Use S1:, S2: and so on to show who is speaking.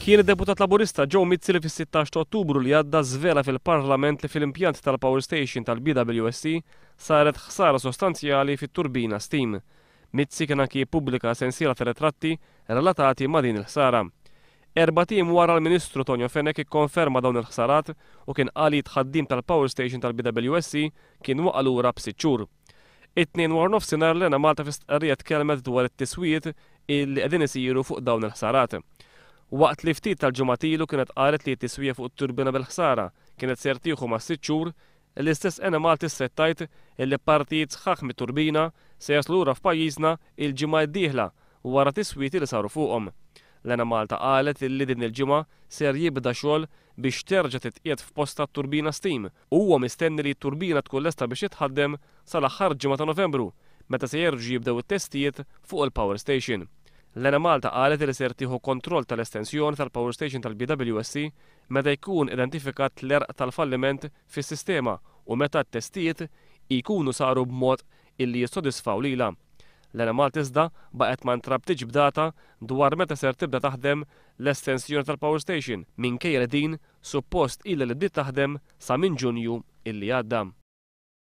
S1: Kien id-deputat Laburista Joe Mizzi fis-16 ta' Ottubru li għadda żvela fil-Parlament li fil-impjant tal-Power Station tal-BWSC saret ħsara sostanzjali fit-turbina steam. Mizzi kien anki jippubblika sensiela ta' ritratti relatati ma' din il-ħsara. 4 tim wara l-Ministru Tonio Fenek ikkonferma dawn il-ħsarat u kien qal li tħaddim tal-Power Station tal-BWSC kien waqa' lura b'6 xhur. It-tnejn war nofsinhar Lena Malta fis-stqarrija tkellmet dwar it-tiswiet illi qegħdin isiru fuq dawn il-ħsarat. Waqt li ftit tal-ġumatilu kienet qalet li t-tiswija fuq it-turbina bil-ħsara kienet ser tieħu ma' 6 xhur, l-istess Lena Malta settajt illi partijiet sħaħ mit-turbina se jaslu lura f'pajjiżna il-ġimgħa d-dieħla wara tiswieti li saru fuqhom. Lena Malta qalet illi din il-ġimgħa ser jibda xogħol biex terġa' titqiegħed f'posta t-turbina steam u huwa mistenni li t-turbina tkun lesta biex jitħaddem sal-aħħar ġimgħa ta' Novembru meta se jerġgħu jibdew it-testijiet fuq il-Power Station. Lena Malta qalet li ser tieħu kontroll tal-estensjoni tal-Power Station tal-BWSC meta jkun identifikat l-erq tal-falliment fis-sistema u meta t-testijiet jkunu saru b'mod illi jissodisfaw lilha. Lena Malta iżda baqgħet ma ntrabtix b'data dwar meta ser tibda taħdem l-estensjoni tal-Power Station minkejja li din suppost ilha li bdiet taħdem sa minn Ġunju illi għadda.